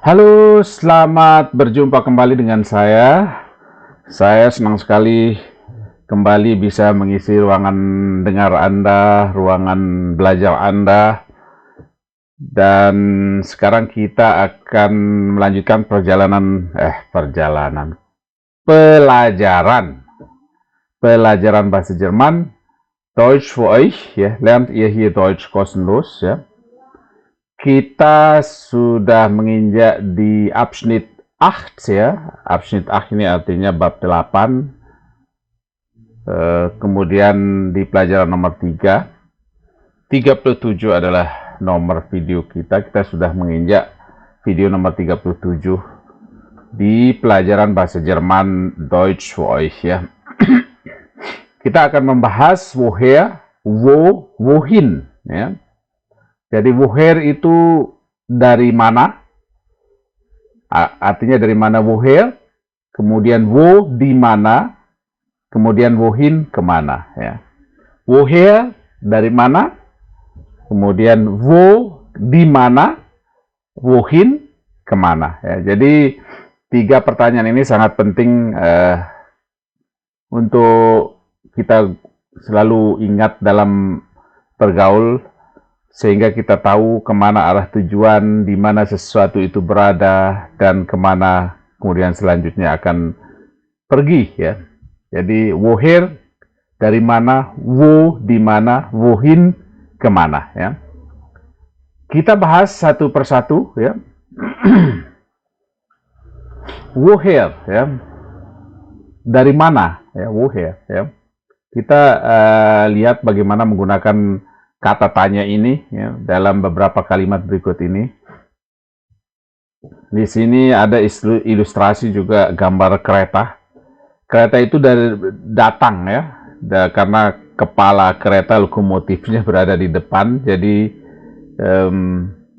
Halo, selamat berjumpa kembali dengan saya. Saya senang sekali kembali bisa mengisi ruangan dengar Anda, ruangan belajar Anda. Dan sekarang kita akan melanjutkan pelajaran bahasa Jerman, Deutsch für euch, ya. Lernt ihr hier Deutsch kostenlos, ya. Kita sudah menginjak di Abschnitt 8, ya. Abschnitt 8 ini artinya bab 8. Kemudian di pelajaran nomor 3, 37 adalah nomor video kita. Kita sudah menginjak video nomor 37 di pelajaran bahasa Jerman Deutsch für euch, ya. Kita akan membahas woher, wohin, ya. Jadi woher itu dari mana, artinya dari mana woher, kemudian wo di mana, kemudian wohin kemana, ya. Woher dari mana, kemudian wo di mana, wohin kemana, ya. Jadi 3 pertanyaan ini sangat penting untuk kita selalu ingat dalam bergaul, sehingga kita tahu kemana arah tujuan, di mana sesuatu itu berada, dan kemana kemudian selanjutnya akan pergi, ya. Jadi woher dari mana, wo di mana, wohin kemana, ya. Kita bahas satu persatu, ya. Woher, ya. Dari mana, ya, woher, ya. Kita lihat bagaimana menggunakan kata tanya ini, ya, dalam beberapa kalimat berikut ini. Di sini ada ilustrasi juga gambar kereta. Kereta itu dari datang, ya, karena kepala kereta lokomotifnya berada di depan. Jadi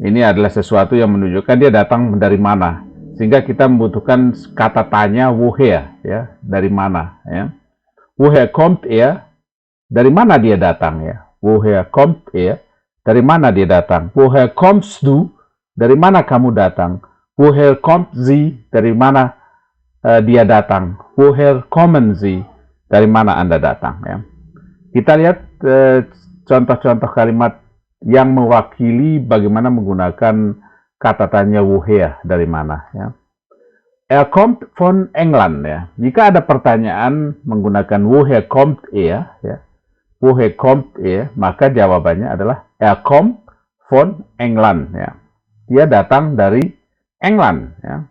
ini adalah sesuatu yang menunjukkan dia datang dari mana. Sehingga kita membutuhkan kata tanya woher, ya, dari mana, ya. Woher kommt er? Dari mana dia datang, ya. Woher kommt er? Dari mana dia datang? Woher kommst du? Dari mana kamu datang? Woher kommt sie? Dari mana dia datang? Woher kommen sie? Dari mana Anda datang, ya. Kita lihat contoh-contoh kalimat yang mewakili bagaimana menggunakan kata tanya woher, dari mana, ya. Er kommt von England, ya. Jika ada pertanyaan menggunakan woher kommt er, ya, woher kommt er, maka jawabannya adalah er kommt von England, ya. Dia datang dari England, ya.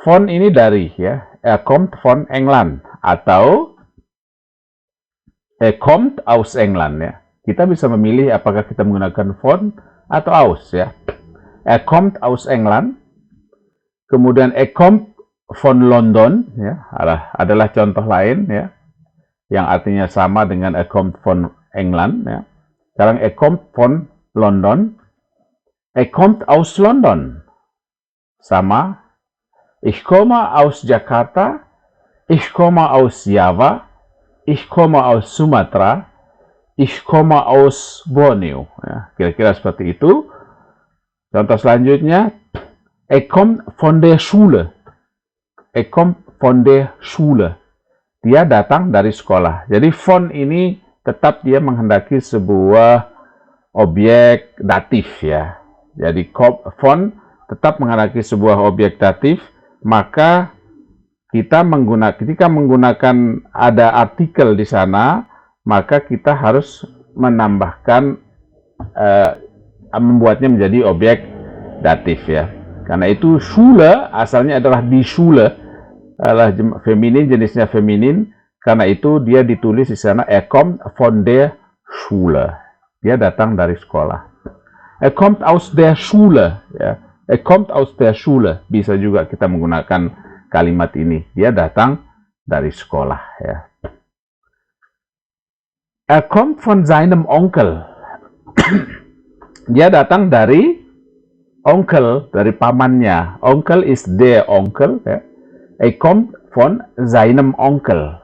Von ini dari, ya. Er kommt von England atau er kommt aus England, ya. Kita bisa memilih apakah kita menggunakan von atau aus, ya. Er kommt aus England. Kemudian er kommt von London, ya, adalah contoh lain, ya, yang artinya sama dengan er kommt von England, ya. Sekarang er kommt von London. Er kommt aus London. Sama. Ich komme aus Jakarta. Ich komme aus Java. Ich komme aus Sumatera. Ich komme aus Borneo, ya. Kira-kira seperti itu. Contoh selanjutnya, er kommt von der Schule. Er kommt von der Schule. Dia datang dari sekolah. Jadi von ini tetap dia menghendaki sebuah objek datif, ya. Jadi von tetap menghendaki sebuah objek datif, maka ketika menggunakan ada artikel di sana, maka kita harus menambahkan membuatnya menjadi objek datif, ya. Karena itu Schule asalnya adalah die Schule, adalah feminin, jenisnya feminin. Karena itu dia ditulis di sana er kommt von der Schule. Dia datang dari sekolah. Er kommt aus der Schule, ya. Er kommt aus der Schule. Bisa juga kita menggunakan kalimat ini. Dia datang dari sekolah, ya. Er kommt von seinem Onkel. Dia datang dari Onkel, dari pamannya. Onkel is der Onkel, ya. Er kommt von seinem Onkel.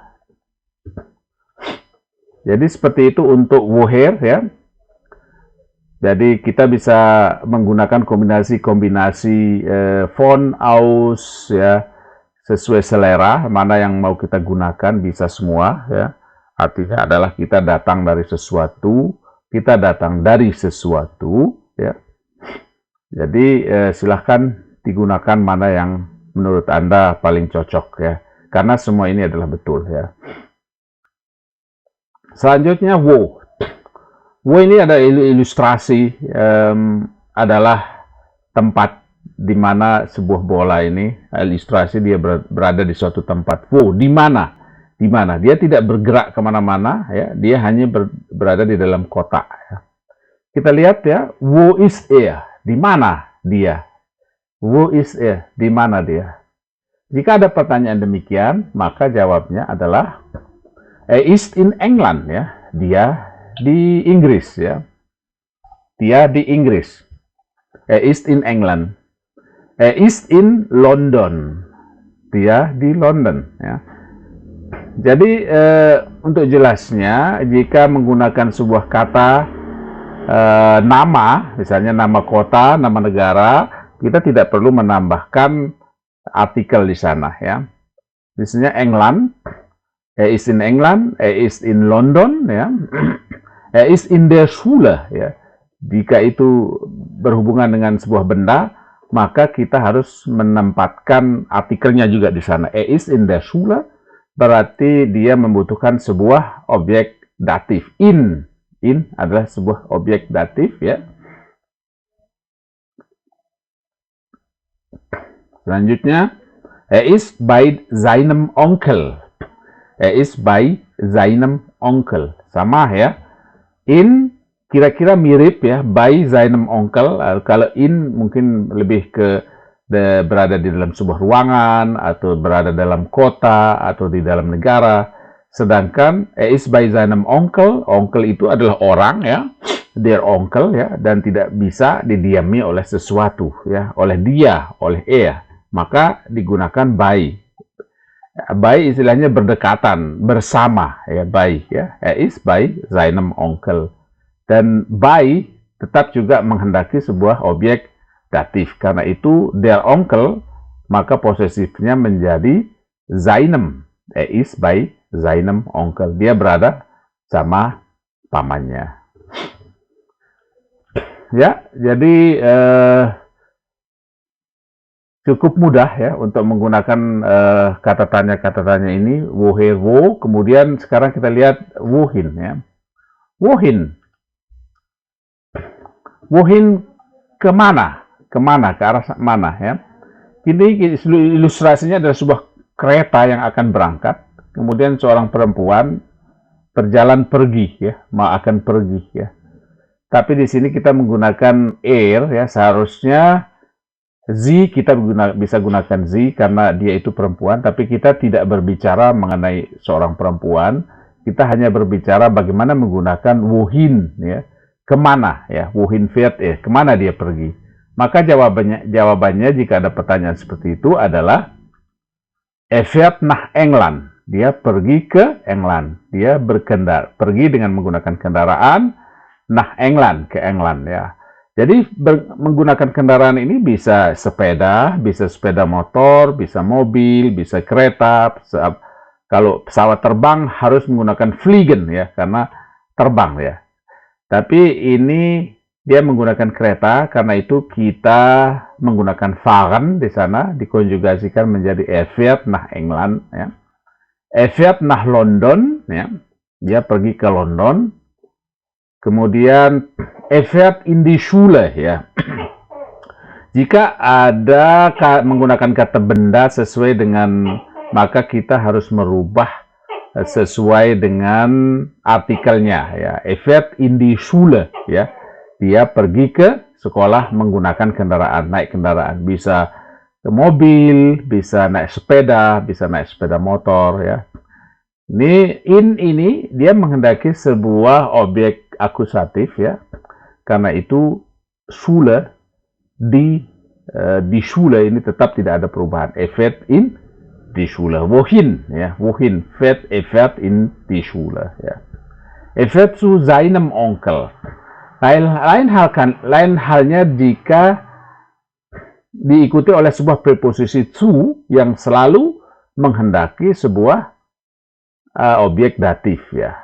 Jadi seperti itu untuk woher, ya. Jadi kita bisa menggunakan kombinasi-kombinasi font, aus, ya, sesuai selera, mana yang mau kita gunakan bisa semua, ya. Artinya adalah kita datang dari sesuatu, kita datang dari sesuatu, ya. Jadi silahkan digunakan mana yang menurut Anda paling cocok, ya. Karena semua ini adalah betul, ya. Selanjutnya wo. Wo ini ada ilustrasi, adalah tempat di mana sebuah bola ini, ilustrasi dia berada di suatu tempat. Wo, di mana? Di mana? Dia tidak bergerak kemana-mana, ya. Dia hanya berada di dalam kotak. Ya. Kita lihat, ya, wo is er, di mana dia? Wo is er, di mana dia? Jika ada pertanyaan demikian, maka jawabnya adalah is in England, ya. Dia di Inggris, ya. Dia di Inggris. Is in England. Is in London. Dia di London, ya. Jadi untuk jelasnya, jika menggunakan sebuah kata nama, misalnya nama kota, nama negara, kita tidak perlu menambahkan artikel di sana, ya. Misalnya England, is in England, is in London, ya. Is in der Schule, ya. Jika itu berhubungan dengan sebuah benda, maka kita harus menempatkan artikelnya juga di sana. Is in der Schule berarti dia membutuhkan sebuah objek datif. In adalah sebuah objek datif, ya. Selanjutnya, is by seinem Onkel. Is by seinem Onkel. Sama, ya. In kira-kira mirip, ya, by seinem Onkel. Kalau in mungkin lebih ke berada di dalam sebuah ruangan, atau berada dalam kota, atau di dalam negara. Sedangkan is by seinem Onkel, Onkel itu adalah orang, ya, their Onkel, ya, dan tidak bisa didiami oleh sesuatu, ya, oleh dia, oleh maka digunakan by. By istilahnya berdekatan, bersama, ya, by, ya. Is by seinem Onkel. Dan by tetap juga menghendaki sebuah objek datif. Karena itu their Onkel, maka posesifnya menjadi seinem. Is by seinem Onkel. Dia berada sama pamannya. Ya, jadi cukup mudah, ya, untuk menggunakan kata tanya ini, woher, wo. Kemudian sekarang kita lihat wohin, ya. Wohin. Wohin kemana? Kemana? Ke arah mana, ya? Ini ilustrasinya adalah sebuah kereta yang akan berangkat. Kemudian seorang perempuan berjalan pergi, ya, akan pergi, ya. Tapi di sini kita menggunakan ya. Seharusnya kita bisa gunakan karena dia itu perempuan, tapi kita tidak berbicara mengenai seorang perempuan. Kita hanya berbicara bagaimana menggunakan wohin, ya. Kemana, ya, wohin fährt er, kemana dia pergi. Maka jawabannya jika ada pertanyaan seperti itu adalah fährt nach England. Dia pergi ke England. Dia pergi dengan menggunakan kendaraan nach England, ke England, ya. Jadi menggunakan kendaraan ini bisa sepeda motor, bisa mobil, bisa kereta. Kalau pesawat terbang harus menggunakan fliegen, ya, karena terbang, ya. Tapi ini dia menggunakan kereta, karena itu kita menggunakan fahren di sana, dikonjugasikan menjadi fährt nach England, ya. Fährt nach London, ya. Dia pergi ke London. Kemudian fährt in die Schule, ya. Jika ada menggunakan kata benda sesuai dengan, maka kita harus merubah sesuai dengan artikelnya, ya. Fährt in die Schule, ya. Dia pergi ke sekolah menggunakan kendaraan, naik kendaraan. Bisa ke mobil, bisa naik sepeda motor, ya. Ini dia menghendaki sebuah objek akusatif, ya. Karena itu Schule, di Schule ini tetap tidak ada perubahan. Fährt in die Schule. Wohin, ya? Wohin fährt in die Schule, ya. Fährt zu seinem Onkel. Lain halnya jika diikuti oleh sebuah preposisi zu yang selalu menghendaki sebuah objek datif ya.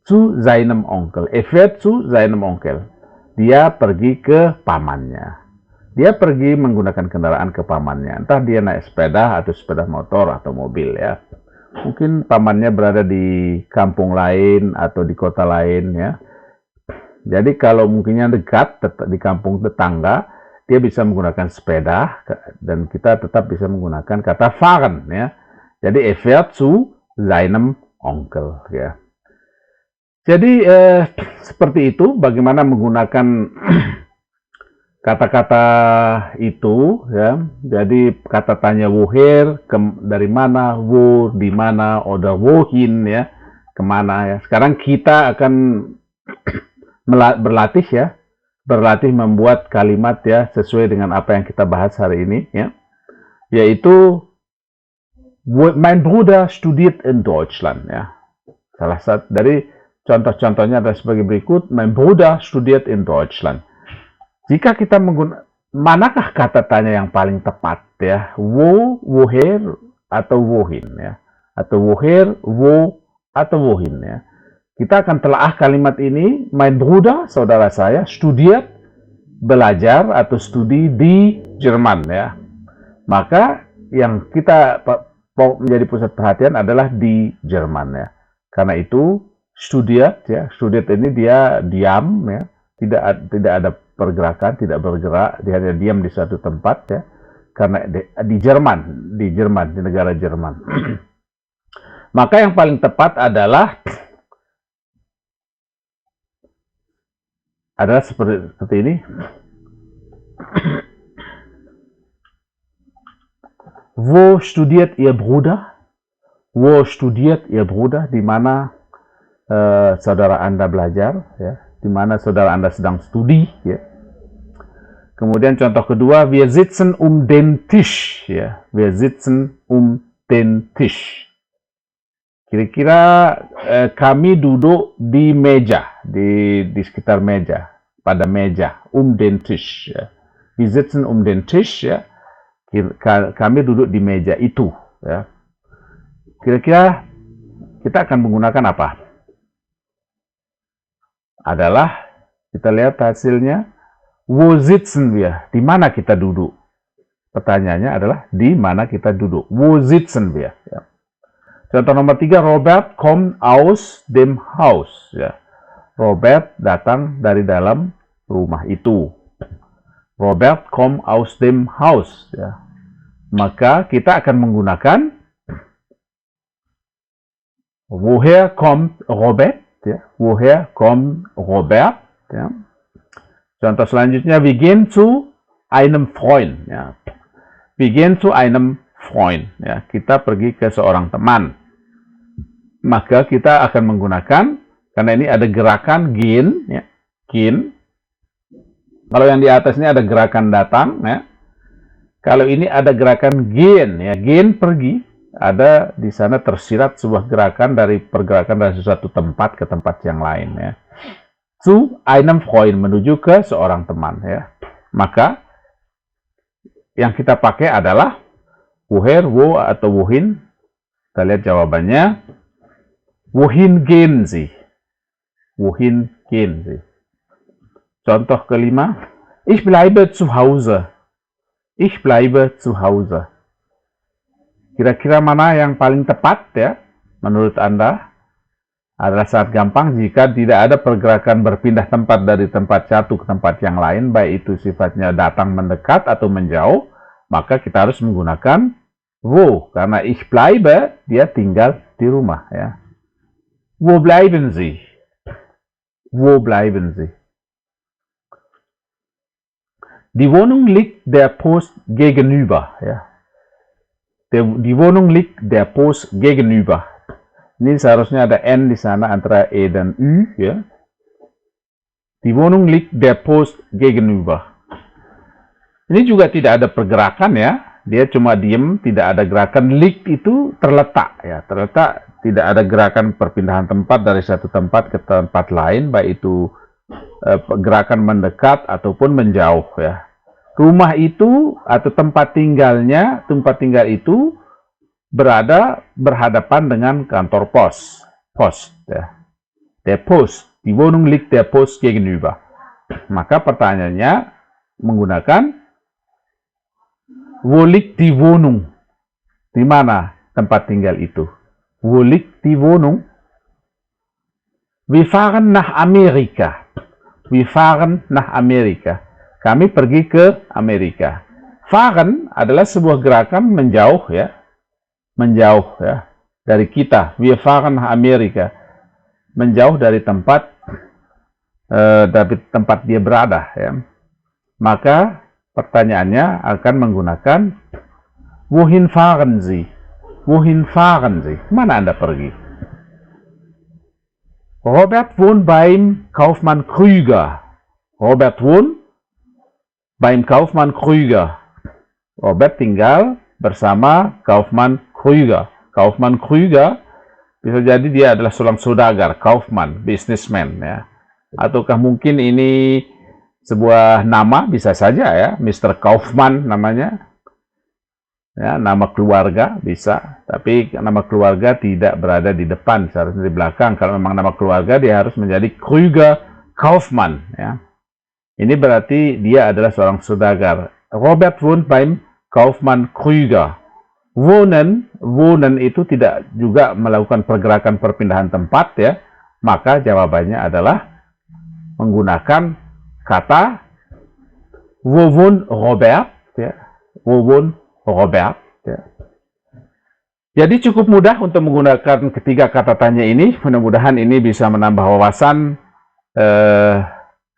Zu seinem Onkel. Er fährt zu seinem Onkel. Dia pergi ke pamannya. Dia pergi menggunakan kendaraan ke pamannya. Entah dia naik sepeda atau sepeda motor atau mobil ya. Mungkin pamannya berada di kampung lain atau di kota lain ya. Jadi kalau mungkinnya dekat di kampung tetangga, dia bisa menggunakan sepeda dan kita tetap bisa menggunakan kata fahren ya. Jadi er fährt zu seinem Onkel ya. Jadi seperti itu bagaimana menggunakan kata-kata itu ya. Jadi kata tanya woher, dari mana, wo, di mana, oder wohin ya, kemana ya. Sekarang kita akan berlatih membuat kalimat ya sesuai dengan apa yang kita bahas hari ini ya, yaitu mein Bruder studiert in Deutschland ya. Salah satu dari contoh-contohnya adalah sebagai berikut, mein Bruder studiert in Deutschland. Jika kita menggunakan, manakah kata tanya yang paling tepat ya, wo, woher atau wohin ya, atau woher, wo atau wohin ya. Kita akan telaah kalimat ini, mein Bruder, saudara saya, studiert, belajar atau studi di Jerman ya. Maka yang kita menjadi pusat perhatian adalah di Jerman ya. Karena itu studiert ya, studiert ini dia diam ya, tidak ada pergerakan, tidak bergerak, dia hanya diam di suatu tempat ya. Karena di Jerman, di negara Jerman. Maka yang paling tepat adalah seperti ini. Wo studiert Ihr Bruder? Wo studiert Ihr Bruder? Di mana saudara Anda belajar? Ya. Di mana saudara Anda sedang studi? Ya. Kemudian contoh kedua, wir sitzen um den Tisch. Ya. Wir sitzen um den Tisch. Kira-kira kami duduk di meja, di sekitar meja, pada meja, den Tisch. Ya. Wir sitzen den Tisch, ya. Kami duduk di meja itu. Ya. Kira-kira kita akan menggunakan apa? Adalah, kita lihat hasilnya, wo sitzen wir? Di mana kita duduk? Pertanyaannya adalah, di mana kita duduk? Wo sitzen wir? Ya. Contoh nomor 3, Robert kommt aus dem Haus. Ya. Robert datang dari dalam rumah itu. Robert kommt aus dem Haus. Ya. Maka kita akan menggunakan woher kommt Robert? Ya. Woher kommt Robert? Ya. Contoh selanjutnya, wir gehen zu einem Freund. Ya. Wir gehen zu einem Freund. Ya. Kita pergi ke seorang teman. Maka kita akan menggunakan, karena ini ada gerakan gehen, ya, gehen. Kalau yang di atas ini ada gerakan datang, ya. Kalau ini ada gerakan gehen, ya, gehen pergi. Ada di sana tersirat sebuah gerakan dari pergerakan dari suatu tempat ke tempat yang lain, ya. Zu einem Freund, menuju ke seorang teman, ya. Maka yang kita pakai adalah woher, wo atau wohin. Kita lihat jawabannya. Wohin gehen Sie? Wohin gehen Sie? Contoh kelima, ich bleibe zu Hause. Ich bleibe zu Hause. Kira-kira mana yang paling tepat ya menurut Anda? Adalah sangat gampang jika tidak ada pergerakan berpindah tempat dari tempat satu ke tempat yang lain, baik itu sifatnya datang mendekat atau menjauh, maka kita harus menggunakan wo, karena ich bleibe, dia tinggal di rumah ya. Wo bleiben Sie? Wo bleiben Sie? Die Wohnung liegt der Post gegenüber. Ja. Die Wohnung liegt der Post gegenüber. Ini seharusnya ada N di sana antara E dan U. Ya. Die Wohnung liegt der Post gegenüber. Ini juga tidak ada pergerakan ya. Dia cuma diem, tidak ada gerakan. Liegt itu terletak. Ya. Terletak, tidak ada gerakan perpindahan tempat dari satu tempat ke tempat lain, baik itu gerakan mendekat ataupun menjauh ya. Rumah itu atau tempat tinggal itu berhadapan dengan kantor pos. Post ya. Der Post, die Wohnung liegt der Post gegenüber. Maka pertanyaannya menggunakan wo liegt die Wohnung? Di mana tempat tinggal itu? Wo liegt die Wohnung? Wir fahren nach Amerika. Wir fahren nach Amerika. Kami pergi ke Amerika. Fahren adalah sebuah gerakan menjauh ya. Menjauh ya dari kita. Wir fahren nach Amerika. Menjauh dari tempat dia berada ya. Maka pertanyaannya akan menggunakan wohin fahren Sie? Wohin fahren Sie? Mana Anda pergi? Robert wohnt beim Kaufmann Krüger. Robert wohnt beim Kaufmann Krüger. Robert tinggal bersama Kaufmann Krüger. Kaufmann Krüger bisa jadi dia adalah seorang saudagar, Kaufmann, businessman ya. Ataukah mungkin ini sebuah nama, bisa saja ya, Mr. Kaufmann namanya. Ya, nama keluarga bisa, tapi nama keluarga tidak berada di depan, seharusnya di belakang. Kalau memang nama keluarga, dia harus menjadi Krüger Kaufmann ya. Ini berarti dia adalah seorang saudagar. Robert wohnt beim Kaufmann Krüger. Wohnen itu tidak juga melakukan pergerakan perpindahan tempat ya. Maka jawabannya adalah menggunakan kata wo wohnt Robert ya. Wo wohnt Robert ya. Jadi cukup mudah untuk menggunakan ketiga kata tanya ini. Mudah-mudahan ini bisa menambah wawasan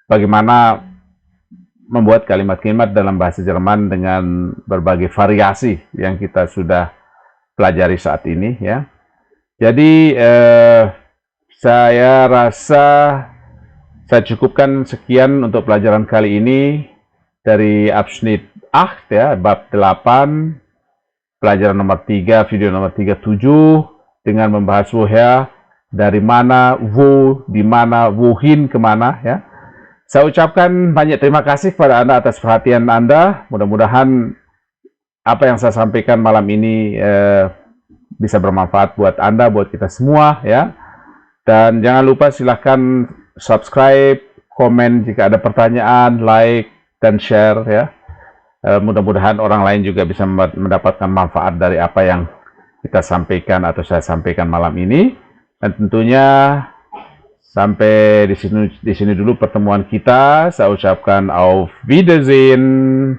bagaimana membuat kalimat-kalimat dalam bahasa Jerman dengan berbagai variasi yang kita sudah pelajari saat ini ya. Jadi saya rasa saya cukupkan sekian untuk pelajaran kali ini dari Abschnitt 8 ya, bab 8, pelajaran nomor 3, video nomor 37 dengan membahas woher, dari mana, wo, di mana, wohin, kemana ya. Saya ucapkan banyak terima kasih kepada Anda atas perhatian Anda. Mudah-mudahan apa yang saya sampaikan malam ini bisa bermanfaat buat Anda, buat kita semua ya. Dan jangan lupa silahkan subscribe, komen jika ada pertanyaan, like, dan share ya. Mudah-mudahan orang lain juga bisa mendapatkan manfaat dari apa yang kita sampaikan atau saya sampaikan malam ini. Dan tentunya sampai di sini dulu pertemuan kita. Saya ucapkan auf Wiedersehen.